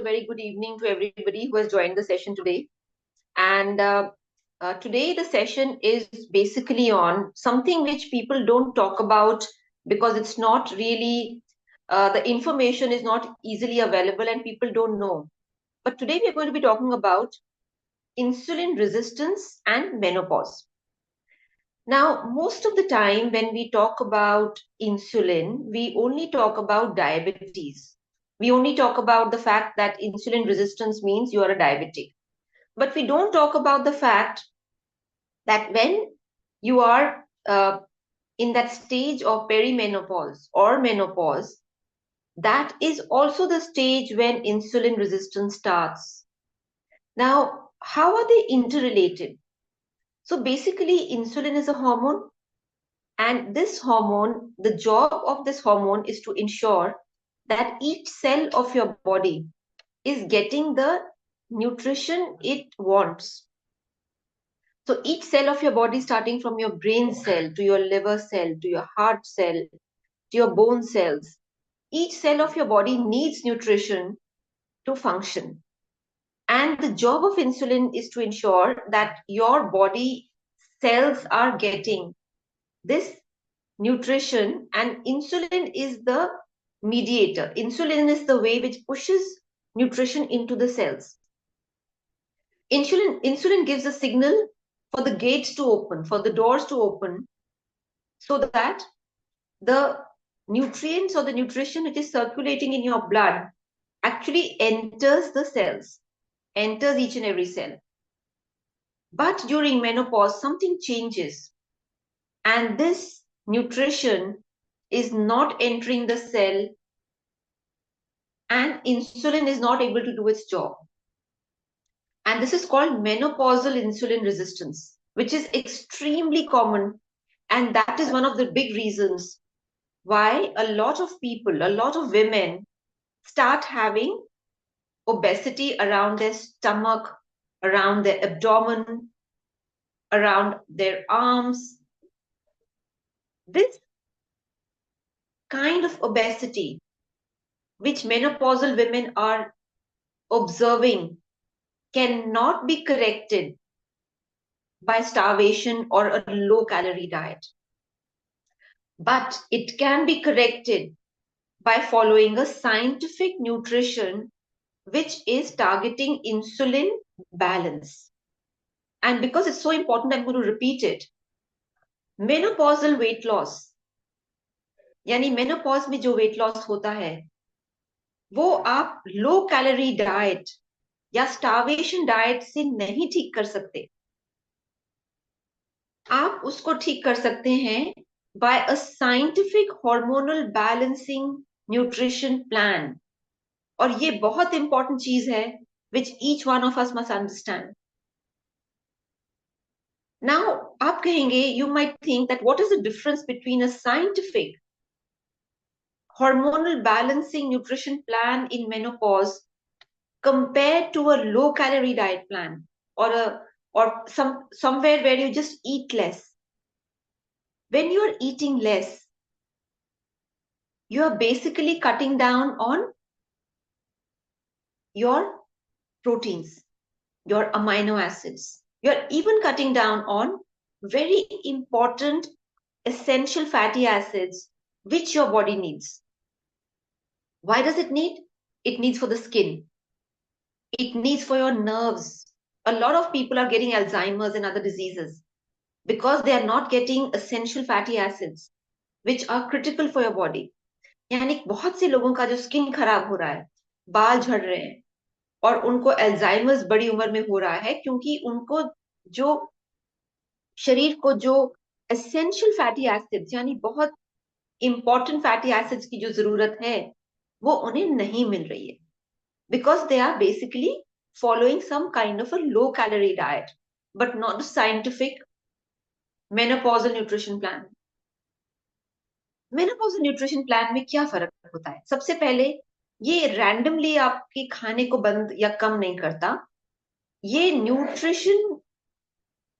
very good evening to everybody who has joined the session today. And today, the session is basically on something which people don't talk about because it's not really, the information is not easily available and people don't know. But today, we are going to be talking about insulin resistance and menopause. Now, most of the time, when we talk about insulin, we only talk about diabetes. We only talk about the fact that insulin resistance means you are a diabetic. But we don't talk about the fact that when you are in that stage of perimenopause or menopause, that is also the stage when insulin resistance starts. Now, how are they interrelated? So basically, insulin is a hormone. And this hormone, the job of this hormone is to ensure that each cell of your body is getting the nutrition it wants. So each cell of your body, starting from your brain cell to your liver cell, to your heart cell, to your bone cells, each cell of your body needs nutrition to function. And the job of insulin is to ensure that your body cells are getting this nutrition, and insulin is the mediator. Insulin is the way which pushes nutrition into the cells. Insulin gives a signal for the gates to open, for the doors to open, so that the nutrients or the nutrition which is circulating in your blood actually enters the cells, enters each and every cell. But during menopause, something changes, and this nutrition is not entering the cell, and insulin is not able to do its job. And this is called menopausal insulin resistance, which is extremely common. And that is one of the big reasons why a lot of people, a lot of women start having obesity around their stomach, around their abdomen, around their arms. This kind of obesity, which menopausal women are observing, cannot be corrected by starvation or a low calorie diet. But it can be corrected by following a scientific nutrition which is targeting insulin balance. And because it's so important, I'm going to repeat it. Menopausal weight loss, यानी menopause में जो weight loss होता है, वो आप low calorie diet या starvation diet से नहीं ठीक कर सकते. आप उसको ठीक कर सकते हैं by a scientific hormonal balancing nutrition plan. और ये बहुत इंपॉर्टेंट चीज है which each one of us must understand. Now, आप कहेंगे, you might think that what is the difference between a scientific hormonal balancing nutrition plan in menopause compared to a low calorie diet plan or somewhere where you just eat less. When you're eating less, you're basically cutting down on your proteins, your amino acids. You're even cutting down on very important essential fatty acids which your body needs. Why does it need? It needs for the skin. It needs for your nerves. A lot of people are getting Alzheimer's and other diseases because they are not getting essential fatty acids which are critical for your body. यानी बहुत से लोगों का जो skin खराब हो रहा है, बाल झड़ रहे हैं और उनको अल्जाइमर्स बड़ी उम्र में हो रहा है क्योंकि उनको जो शरीर को जो एसेंशियल फैटी एसिड्स यानी बहुत इंपॉर्टेंट फैटी एसिड्स की जो जरूरत है वो उन्हें नहीं मिल रही है because they are basically following some kind of a low calorie diet but not a scientific menopausal nutrition plan. Menopausal nutrition plan में क्या फर्क होता है? सबसे पहले ये रैंडमली आपके खाने को बंद या कम नहीं करता. ये न्यूट्रिशन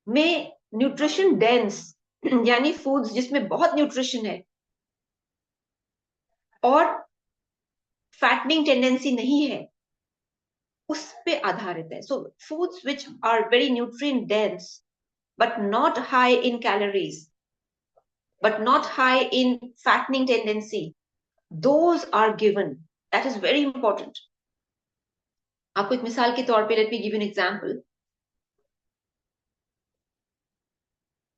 में न्यूट्रिशन डेंस यानी फूड्स जिसमें बहुत न्यूट्रिशन है और फैटनिंग टेंडेंसी नहीं है, उस पे आधारित है. So foods which are very nutrient dense but not high in calories, but not high in fattening tendency, those are given. That is very important. आपको एक मिसाल के तौर पे let me give you an example.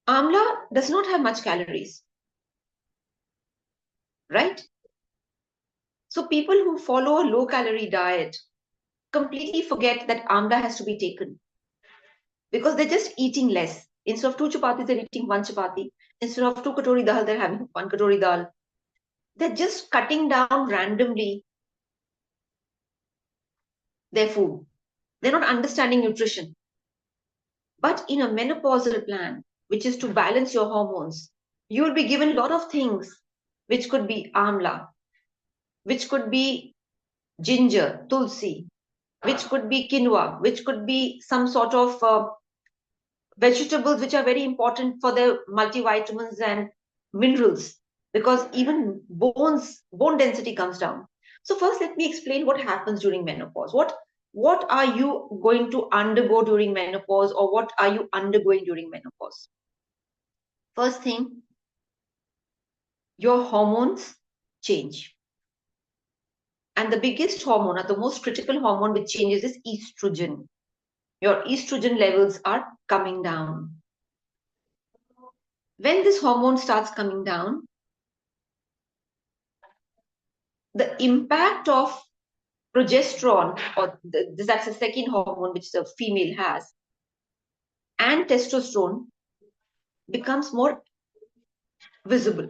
Amla does not have much calories, right? So people who follow a low calorie diet completely forget that amla has to be taken because they're just eating less. Instead of two chapatis, they're eating one chapati. Instead of two katori dal, they're having one katori dal. They're just cutting down randomly their food. They're not understanding nutrition. But in a menopausal plan, which is to balance your hormones, you will be given a lot of things, which could be amla, which could be ginger, tulsi, which could be quinoa, which could be some sort of vegetables which are very important for the multivitamins and minerals, because even bone density comes down. So first, let me explain what happens during menopause. What are you going to undergo during menopause, or what are you undergoing during menopause? First thing, your hormones change. And the biggest hormone, or the most critical hormone which changes, is estrogen. Your estrogen levels are coming down. When this hormone starts coming down, the impact of progesterone, or that's the second hormone which the female has, and testosterone becomes more visible.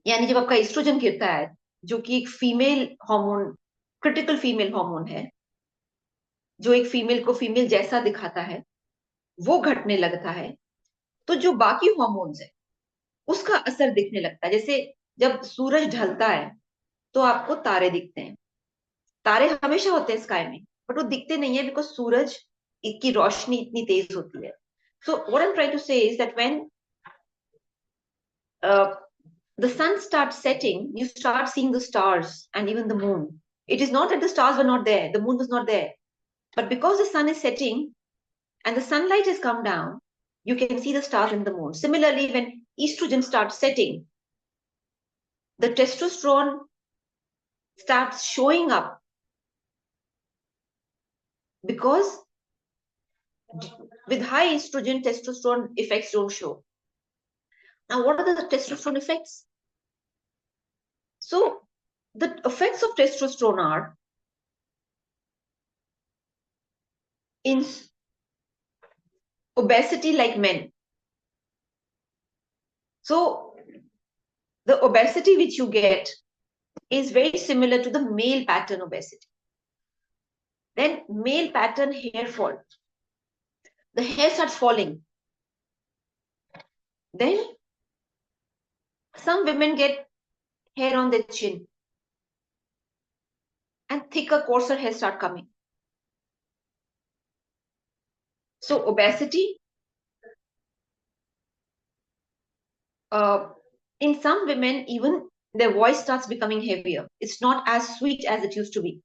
यानी जब आपका oestrogen गिरता है, जो कि एक female hormone, critical female hormone है, जो एक फीमेल को फीमेल जैसा दिखाता है, वो घटने लगता है, तो जो बाकी हार्मोन्स है उसका असर दिखने लगता है. जैसे जब सूरज ढलता है तो आपको तारे दिखते हैं. तारे हमेशा होते हैं स्काई में, बट वो दिखते नहीं है बिकॉज सूरज की रोशनी इतनी तेज होती है. So what I am trying to say is that when the sun starts setting, you start seeing the stars and even the moon. It is not that the stars were not there, the moon was not there, but because the sun is setting and the sunlight has come down, you can see the stars and the moon. Similarly, when estrogen starts setting, the testosterone starts showing up, because with high estrogen, testosterone effects don't show. Now, what are the testosterone effects? So, the effects of testosterone are in obesity like men. So, the obesity which you get is very similar to the male pattern obesity. Then, male pattern hair fall. The hair starts falling. Then, some women get hair on their chin, and thicker, coarser hair start coming. So, obesity, in some women, even their voice starts becoming heavier. It's not as sweet as it used to be.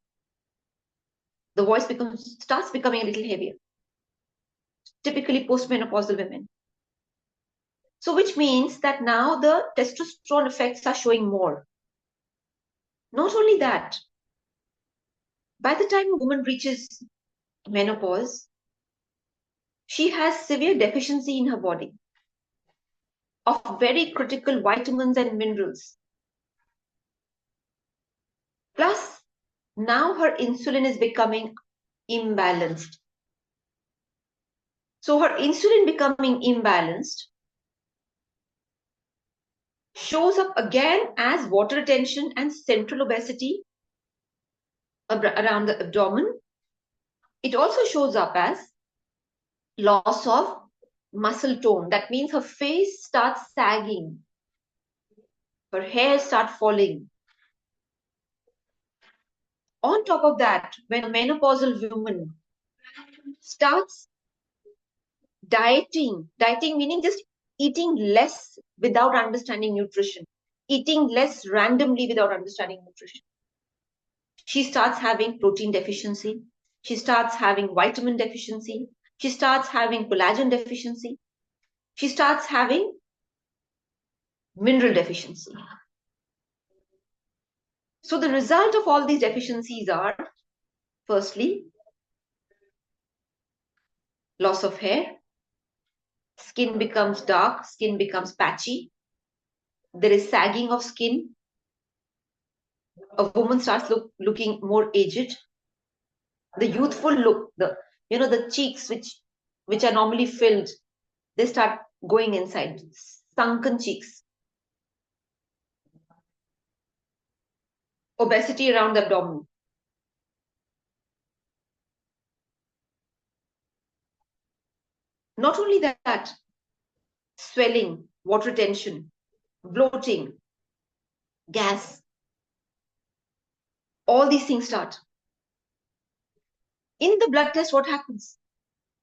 The voice starts becoming a little heavier, typically postmenopausal women. So, which means that now the testosterone effects are showing more. Not only that, by the time a woman reaches menopause, she has severe deficiency in her body of very critical vitamins and minerals. Plus, now her insulin is becoming imbalanced. So her insulin becoming imbalanced shows up again as water retention and central obesity around the abdomen. It also shows up as loss of muscle tone. That means her face starts sagging, her hair starts falling. On top of that, when a menopausal woman starts dieting meaning just eating less without understanding nutrition, eating less randomly without understanding nutrition, She starts having protein deficiency. She starts having vitamin deficiency. She starts having collagen deficiency. She starts having mineral deficiency. So the result of all these deficiencies are, firstly, loss of hair, skin becomes dark, skin becomes patchy, there is sagging of skin, a woman starts looking more aged, the youthful look, the cheeks which are normally filled, they start going inside, sunken cheeks, obesity around the abdomen. Not only that, swelling, water retention, bloating, gas, all these things start. In the blood test, what happens?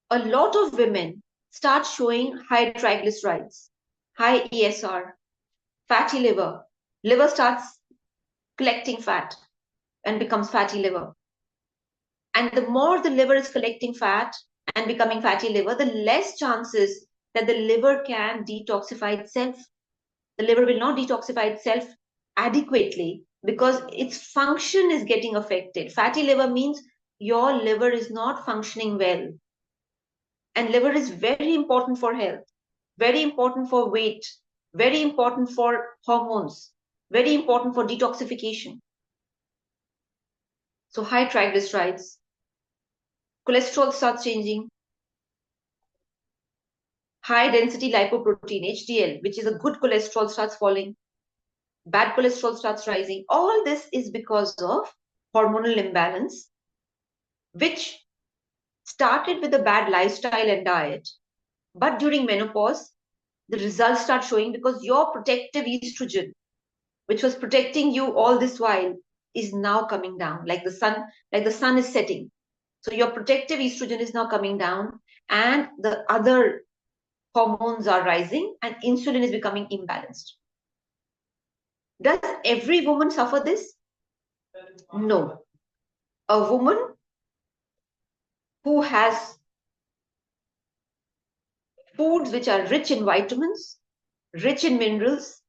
A lot of women start showing high triglycerides, high ESR, fatty liver. Liver starts collecting fat and becomes fatty liver. And the more the liver is collecting fat and becoming fatty liver, the less chances that the liver can detoxify itself. The liver will not detoxify itself adequately because its function is getting affected. Fatty liver means your liver is not functioning well. And liver is very important for health, very important for weight, very important for hormones, very important for detoxification. So high triglycerides, cholesterol starts changing, high density lipoprotein, HDL, which is a good cholesterol, starts falling, bad cholesterol starts rising. All this is because of hormonal imbalance, which started with a bad lifestyle and diet. But during menopause, the results start showing because your protective estrogen, which was protecting you all this while, is now coming down, like the sun is setting. So your protective estrogen is now coming down, and the other hormones are rising, and insulin is becoming imbalanced. Does every woman suffer this? No. A woman who has foods which are rich in vitamins, rich in minerals,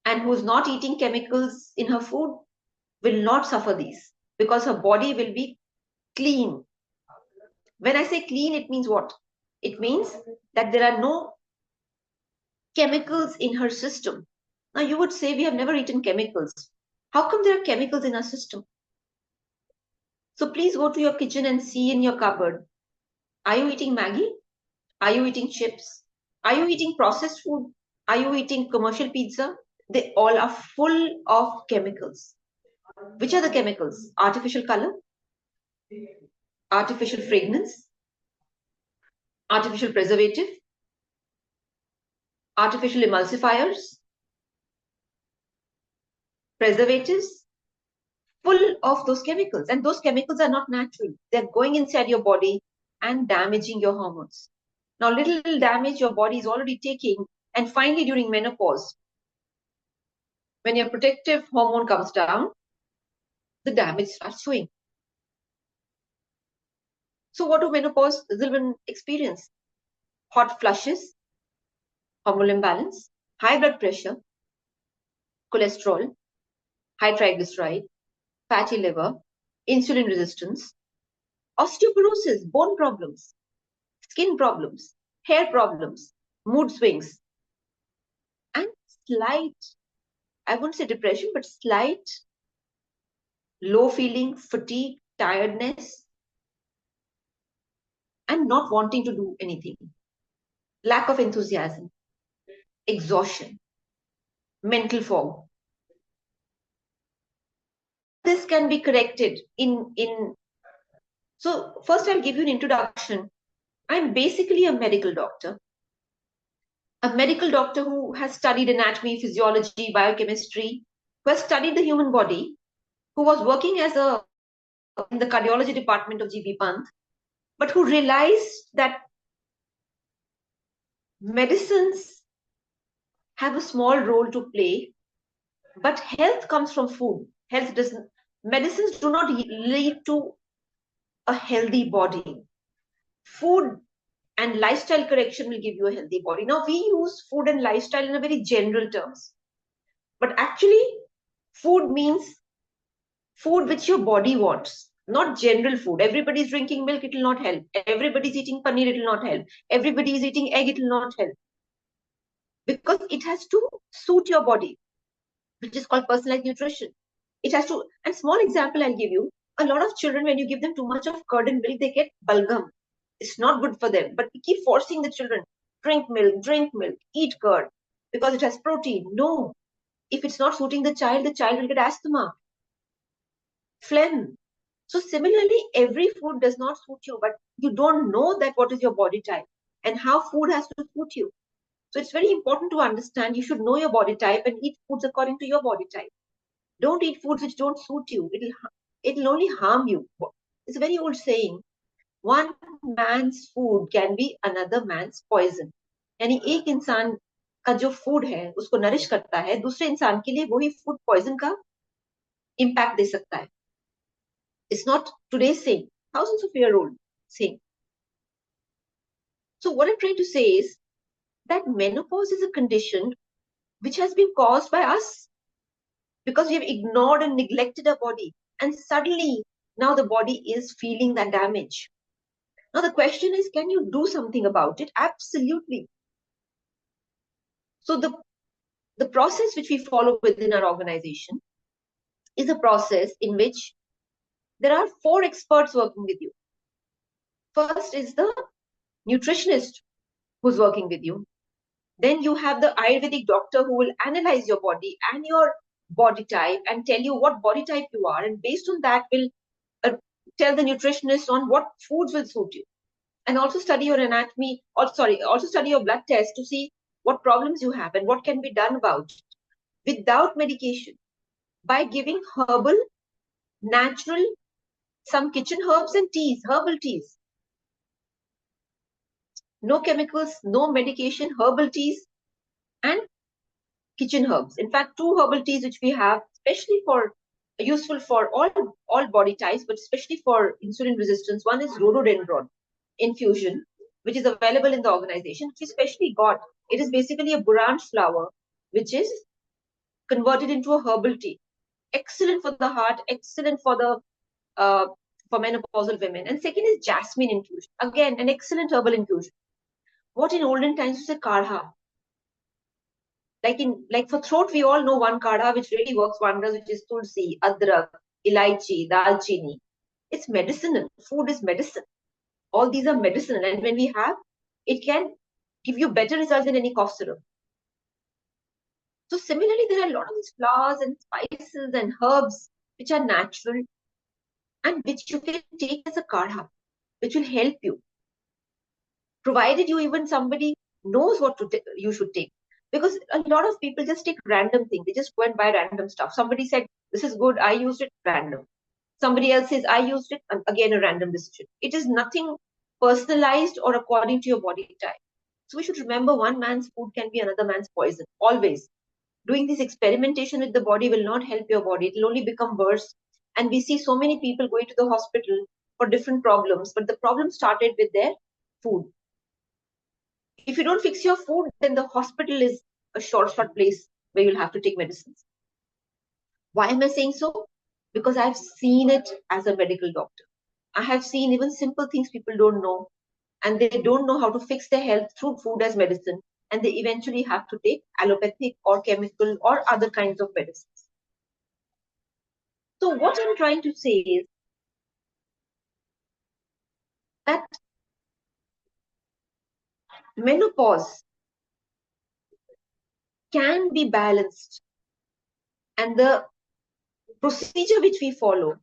and who's not eating chemicals in her food will not suffer these because her body will be clean. When I say clean, it means what? It means that there are no chemicals in her system. Now you would say we have never eaten chemicals. How come there are chemicals in our system? So please go to your kitchen and see in your cupboard. Are you eating Maggie? Are you eating chips? Are you eating processed food? Are you eating commercial pizza? They all are full of chemicals. Which are the chemicals? Artificial color, artificial fragrance, artificial preservative, artificial emulsifiers, preservatives, full of those chemicals. And those chemicals are not natural. They're going inside your body and damaging your hormones. Now, little damage your body is already taking. And finally, during menopause, when your protective hormone comes down, the damage starts showing. So what do menopause women experience? Hot flushes, hormonal imbalance, high blood pressure, cholesterol, high triglyceride, fatty liver, insulin resistance, osteoporosis, bone problems, skin problems, hair problems, mood swings, and slight, I wouldn't say depression, but slight low feeling, fatigue, tiredness, and not wanting to do anything, lack of enthusiasm, exhaustion, mental fog. This can be corrected in. So first I'll give you an introduction. I'm basically a medical doctor. A medical doctor who has studied anatomy, physiology, biochemistry, who has studied the human body, who was working in the cardiology department of GP Pant, but who realized that medicines have a small role to play, but health comes from food. Health doesn't. Medicines do not lead to a healthy body. Food and lifestyle correction will give you a healthy body. Now, we use food and lifestyle in a very general terms, but actually, food means food which your body wants, not general food. Everybody is drinking milk, it will not help. Everybody is eating paneer, it will not help. Everybody is eating egg, it will not help. Because it has to suit your body, which is called personalized nutrition. It has to, and small example I'll give you. A lot of children, when you give them too much of curd and milk, they get bulgum. It's not good for them. But we keep forcing the children, drink milk, eat curd, because it has protein. No. If it's not suiting the child will get asthma, phlegm. So similarly, every food does not suit you, but you don't know that what is your body type and how food has to suit you. So it's very important to understand you should know your body type and eat foods according to your body type. Don't eat foods which don't suit you. It'll only harm you. It's a very old saying. One man's food can be another man's poison. यानी एक इंसान का जो food है उसको nourish करता है, दूसरे इंसान के लिए वही फूड पॉइजन का इम्पैक्ट दे सकता है. It's not today's saying, thousands of year old saying. So what I'm trying to say is that menopause is a condition which has been caused by us because we have ignored and neglected our body. And suddenly, now the body is feeling that damage. Now the question is, can you do something about it? Absolutely. So the process which we follow within our organization is a process in which there are 4 experts working with you. First is the nutritionist who's working with you. Then you have the Ayurvedic doctor who will analyze your body and your body type and tell you what body type you are. And based on that, will tell the nutritionist on what foods will suit you. And also study your anatomy, also study your blood test to see what problems you have and what can be done about it without medication, by giving herbal, natural, some kitchen herbs and teas, herbal teas. No chemicals, no medication, herbal teas and kitchen herbs. In fact, 2 herbal teas which we have, especially for useful for all body types, but especially for insulin resistance. One is rhododendron infusion, which is available in the organization, which we specially got. It is basically a branch flower, which is converted into a herbal tea. Excellent for the heart, excellent for the for menopausal women. And second is jasmine infusion. Again, an excellent herbal infusion. What in olden times was a kadha. Like for throat, we all know one kadha which really works wonders, which is tulsi, adrak, ilaichi, dalchini. It's medicinal. Food is medicine. All these are medicinal, and when we have, it can give you better results than any cough syrup. So similarly, there are a lot of these flowers and spices and herbs which are natural and which you can take as a kadha, which will help you, provided you even somebody knows what you should take. Because a lot of people just take random things. They just go and buy random stuff. Somebody said, this is good, I used it, random. Somebody else says, I used it, and again, a random decision. It is nothing personalized or according to your body type. So we should remember one man's food can be another man's poison, always. Doing this experimentation with the body will not help your body. It will only become worse. And we see so many people going to the hospital for different problems, but the problem started with their food. If you don't fix your food, then the hospital is a short place where you'll have to take medicines. Why am I saying so? Because I've seen it as a medical doctor. I have seen even simple things people don't know, and they don't know how to fix their health through food as medicine, and they eventually have to take allopathic or chemical or other kinds of medicines. So what I'm trying to say is that menopause can be balanced, and the procedure which we follow,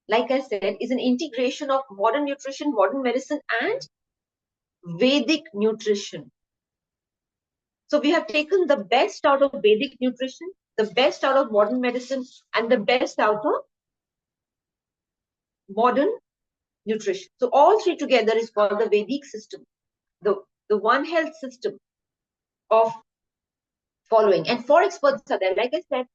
like I said, is an integration of modern nutrition, modern medicine, and Vedic nutrition. So we have taken the best out of Vedic nutrition, the best out of modern medicine, and the best out of modern nutrition. So all 3 together is called the Vedic system, the One Health system of following. And 4 experts are there. Like I said,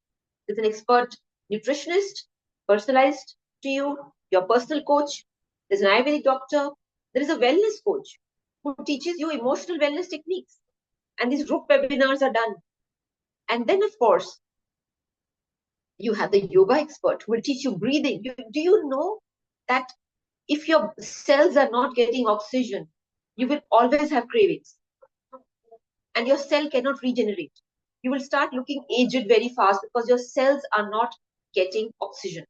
there's an expert nutritionist, personalized to you, your personal coach. There's an Ayurvedic doctor. There is a wellness coach who teaches you emotional wellness techniques. And these group webinars are done. And then, of course, you have the yoga expert who will teach you breathing. Do you know that if your cells are not getting oxygen, you will always have cravings and your cell cannot regenerate. You will start looking aged very fast because your cells are not getting oxygen,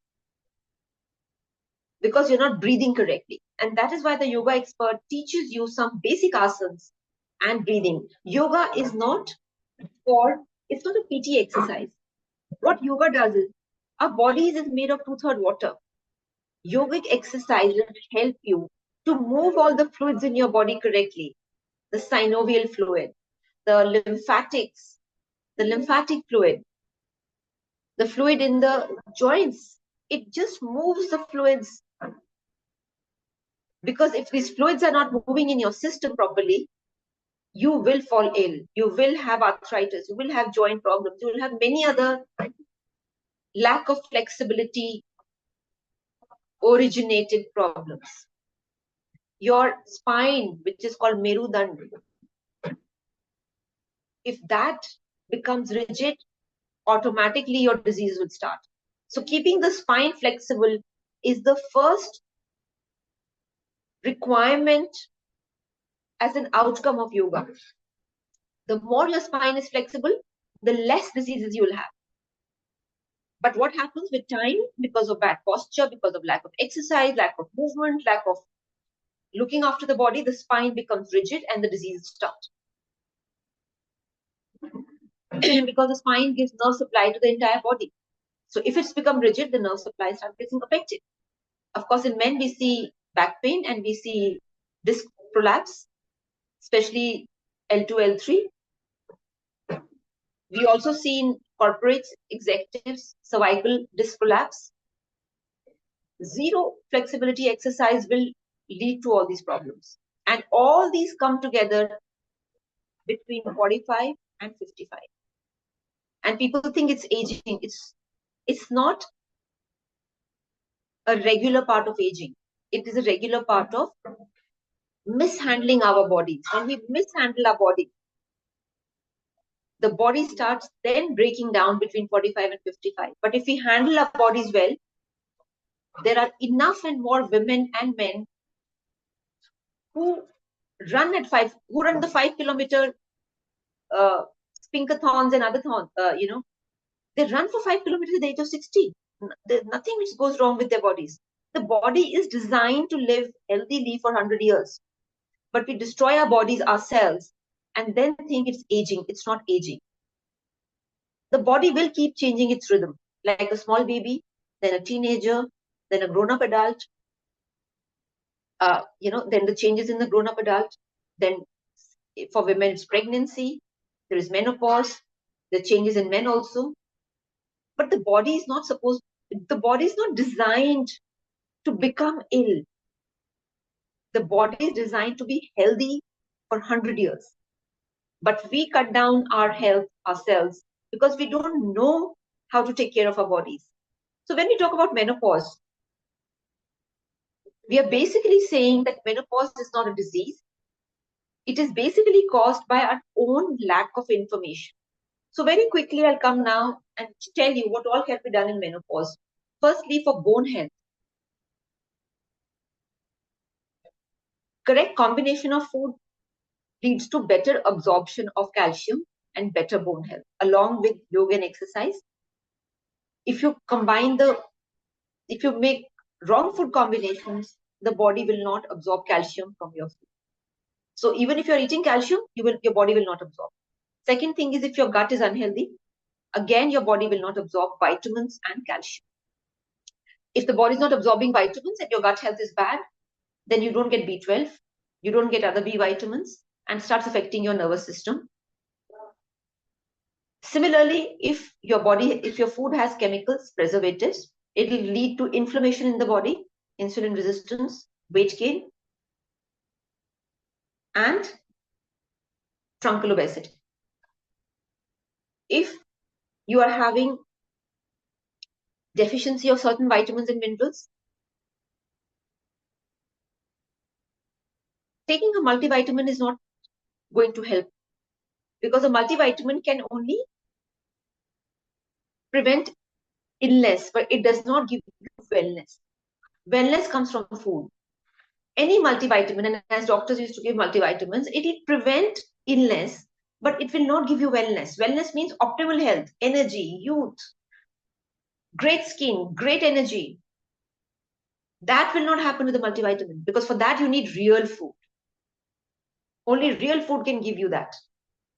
because you're not breathing correctly. And that is why the yoga expert teaches you some basic asanas and breathing. Yoga is not it's not a PT exercise. What yoga does is, our bodies is made of 2/3 water. Yogic exercises help you to move all the fluids in your body correctly. The synovial fluid, the lymphatics, the lymphatic fluid, the fluid in the joints. It just moves the fluids. Because if these fluids are not moving in your system properly, you will fall ill. You will have arthritis. You will have joint problems. You will have many other lack of flexibility originated problems. Your spine, which is called Merudand, if that becomes rigid, automatically your disease will start. So keeping the spine flexible is the first requirement as an outcome of yoga. The more your spine is flexible, the less diseases you will have. But what happens with time, because of bad posture, because of lack of exercise, lack of movement, lack of looking after the body, the spine becomes rigid and the diseases start. Because the spine gives nerve supply to the entire body. So if it's become rigid, the nerve supply starts getting affected. Of course, in men, we see back pain and we see disc prolapse, especially L2, L3. We also see in corporate executives cervical disc prolapse. Zero flexibility exercise will lead to all these problems. And all these come together between 45 and 55. And people think it's aging. It's not a regular part of aging. It is a regular part of mishandling our bodies. When we mishandle our body, the body starts then breaking down between 45 and 55. But if we handle our bodies well, there are enough and more women and men who run the 5 kilometer spinkathons and other thons, they run for 5 kilometers at the age of 60. There's nothing which goes wrong with their bodies. The body is designed to live healthily for 100 years. But we destroy our bodies ourselves and then think it's aging. It's not aging. The body will keep changing its rhythm, like a small baby, then a teenager, then a grown-up adult. Then the changes in the grown-up adult. Then for women, it's pregnancy. There is menopause. The changes in men also. But the body is not designed to become ill. The body is designed to be healthy for 100 years. But we cut down our health ourselves because we don't know how to take care of our bodies. So when we talk about menopause, we are basically saying that menopause is not a disease. It is basically caused by our own lack of information. So very quickly, I'll come now and tell you what all can be done in menopause. Firstly, for bone health, correct combination of food leads to better absorption of calcium and better bone health, along with yoga and exercise. If you make wrong food combinations, the body will not absorb calcium from your food. So even if you're eating calcium, your body will not absorb. Second thing is, if your gut is unhealthy, again, your body will not absorb vitamins and calcium. If the body is not absorbing vitamins and your gut health is bad, then you don't get B12, you don't get other B vitamins, and starts affecting your nervous system. Similarly, if your food has chemicals, preservatives, it will lead to inflammation in the body, insulin resistance, weight gain, and truncal obesity. If you are having deficiency of certain vitamins and minerals. Taking a multivitamin is not going to help, because a multivitamin can only prevent illness, but it does not give you wellness. Wellness comes from food. Any multivitamin, and as doctors used to give multivitamins, it will prevent illness, but it will not give you wellness. Wellness means optimal health, energy, youth, great skin, great energy. That will not happen with a multivitamin, because for that you need real food. Only real food can give you that.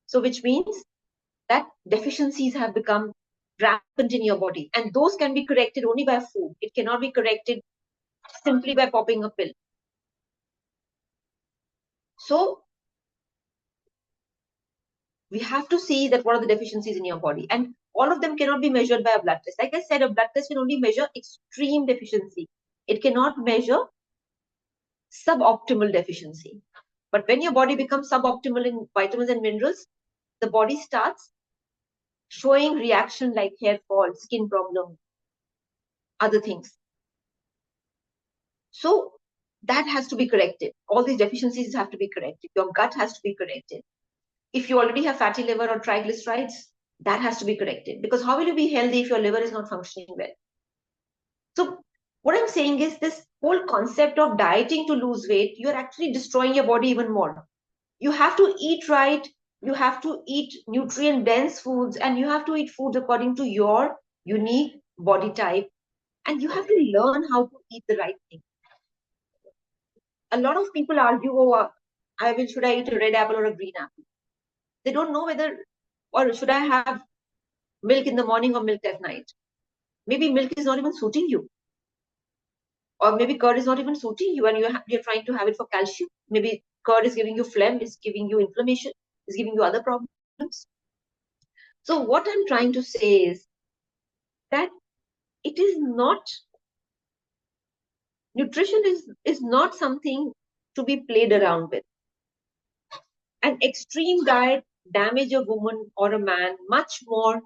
So which means that deficiencies have become rampant in your body, and those can be corrected only by food. It cannot be corrected simply by popping a pill. So we have to see that what are the deficiencies in your body, and all of them cannot be measured by a blood test. Like I said, a blood test can only measure extreme deficiency. It cannot measure suboptimal deficiency. But when your body becomes suboptimal in vitamins and minerals, the body starts showing reaction like hair fall, skin problem, other things. So that has to be corrected. All these deficiencies have to be corrected. Your gut has to be corrected. If you already have fatty liver or triglycerides, that has to be corrected. Because how will you be healthy if your liver is not functioning well? So what I'm saying is, this whole concept of dieting to lose weight, you're actually destroying your body even more. You have to eat right. You have to eat nutrient dense foods, and you have to eat foods according to your unique body type. And you have to learn how to eat the right thing. A lot of people argue, oh, should I eat a red apple or a green apple? They don't know whether, or should I have milk in the morning or milk at night? Maybe milk is not even suiting you. Or maybe curd is not even suiting you, and you're trying to have it for calcium. Maybe curd is giving you phlegm, is giving you inflammation, is giving you other problems. So what I'm trying to say is that it is not, nutrition is not something to be played around with. An extreme diet damage a woman or a man much more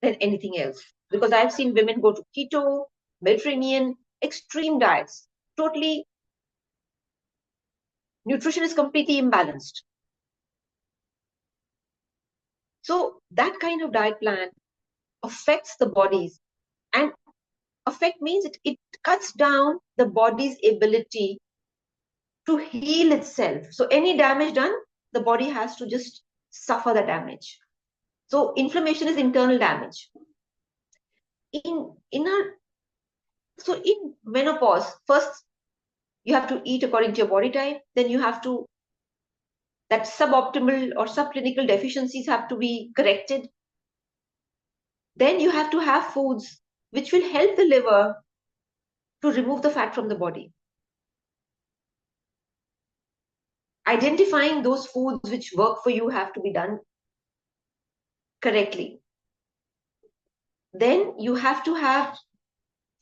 than anything else. Because I've seen women go to keto, Mediterranean, extreme diets. Totally, nutrition is completely imbalanced. So that kind of diet plan affects the bodies. And affect means it cuts down the body's ability to heal itself. So any damage done, the body has to just suffer the damage. So inflammation is internal damage. In menopause, first you have to eat according to your body type. Then you have to, that suboptimal or subclinical deficiencies have to be corrected. Then you have to have foods which will help the liver to remove the fat from the body. Identifying those foods which work for you have to be done correctly. Then you have to have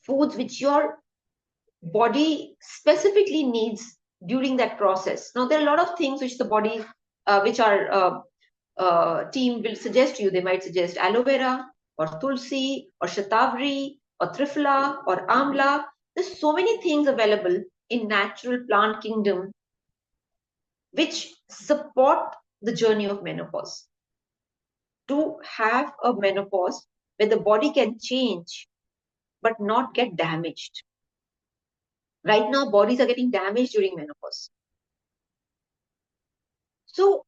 foods which your body specifically needs during that process. Now, there are a lot of things which the body, which our team will suggest to you. They might suggest aloe vera or tulsi or shatavari or triphala or amla. There's so many things available in natural plant kingdom which support the journey of menopause. To have a menopause where the body can change but not get damaged. Right now, bodies are getting damaged during menopause. So,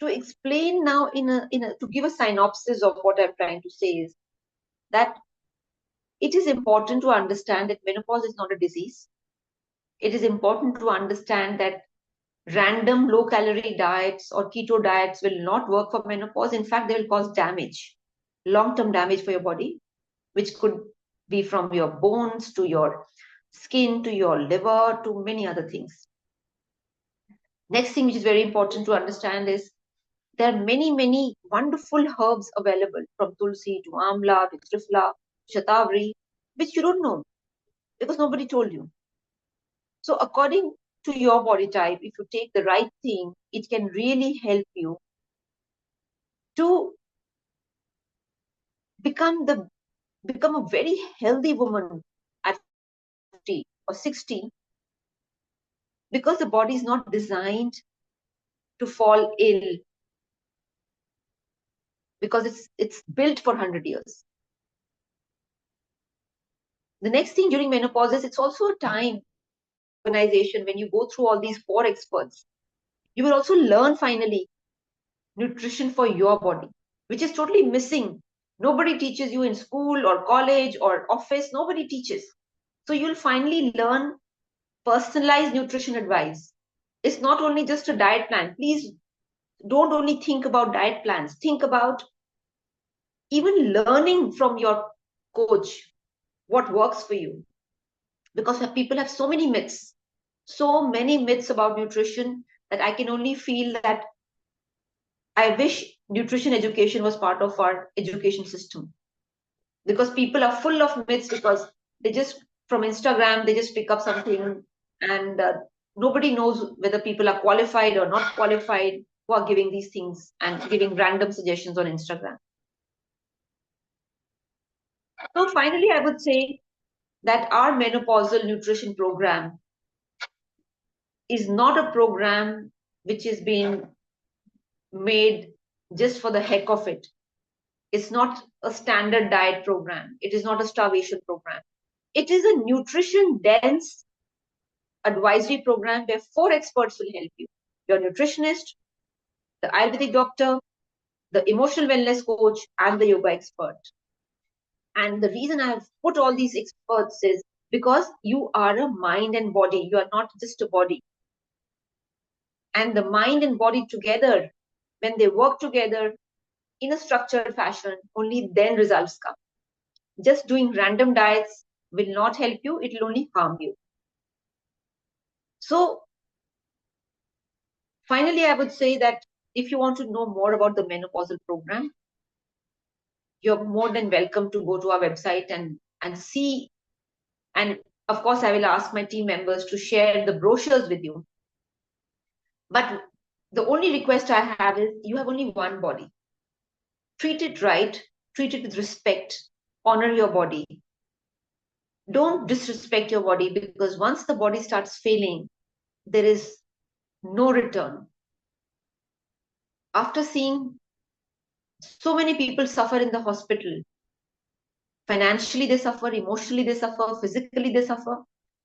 to explain now to give a synopsis of what I'm trying to say is that it is important to understand that menopause is not a disease. It is important to understand that random low calorie diets or keto diets will not work for menopause. In fact, they will cause damage, long-term damage for your body, which could be from your bones to your skin to your liver to many other things. Next thing which is very important to understand is there are many wonderful herbs available, from tulsi to amla to triphala, shatavari, which you don't know because nobody told you. So according to your body type, if you take the right thing, it can really help you to become a very healthy woman at 50 or 60, because the body is not designed to fall ill, because it's built for 100 years. The next thing during menopause is it's also a time organization when you go through all these 4 experts. You will also learn finally nutrition for your body, which is totally missing. Nobody teaches you in school or college or office. Nobody teaches. So you'll finally learn personalized nutrition advice. It's not only just a diet plan. Please don't only think about diet plans. Think about even learning from your coach what works for you. Because people have so many myths about nutrition, that I can only feel that I wish nutrition education was part of our education system, because people are full of myths, because they just from Instagram they just pick up something, and nobody knows whether people are qualified or not qualified who are giving these things and giving random suggestions on Instagram. So finally, I would say that our menopausal nutrition program is not a program which is being made just for the heck of it. It's not a standard diet program. It is not a starvation program. It is a nutrition dense advisory program where 4 experts will help you: your nutritionist, the Ayurvedic doctor, the emotional wellness coach, and the yoga expert. And the reason I have put all these experts is because you are a mind and body. You are not just a body. And the mind and body together, when they work together in a structured fashion, only then results come. Just doing random diets will not help you, it will only harm you. So, finally, I would say that if you want to know more about the menopausal program, you're more than welcome to go to our website and see. And of course, I will ask my team members to share the brochures with you. But the only request I have is you have only one body. Treat it right, treat it with respect, honor your body. Don't disrespect your body, because once the body starts failing, there is no return. After seeing so many people suffer in the hospital, financially they suffer, emotionally they suffer, physically they suffer,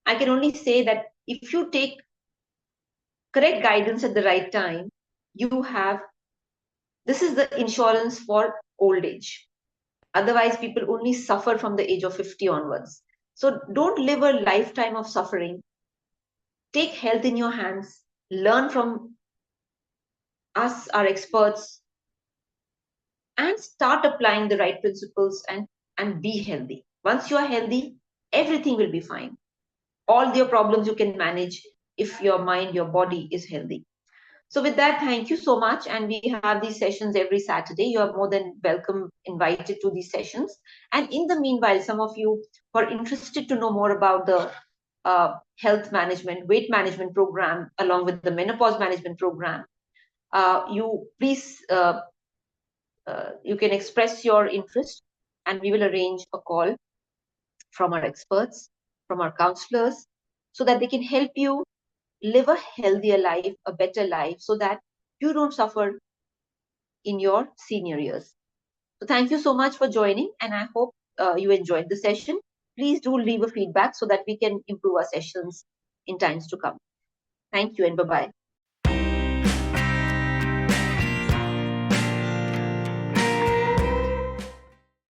I can only say that if you take correct guidance at the right time, you have, this is the insurance for old age. Otherwise, people only suffer from the age of 50 onwards. So don't live a lifetime of suffering. Take health in your hands, learn from us, our experts, and start applying the right principles and be healthy. Once you are healthy, everything will be fine. All your problems you can manage if your mind, your body is healthy. So with that, thank you so much. And we have these sessions every Saturday. You are more than welcome, invited to these sessions. And in the meanwhile, some of you who are interested to know more about the health management, weight management program, along with the menopause management program, you please, you can express your interest, and we will arrange a call from our experts, from our counselors, so that they can help you live a healthier life, a better life, so that you don't suffer in your senior years. So thank you so much for joining, and I hope you enjoyed the session. Please do leave a feedback so that we can improve our sessions in times to come. Thank you, and bye-bye.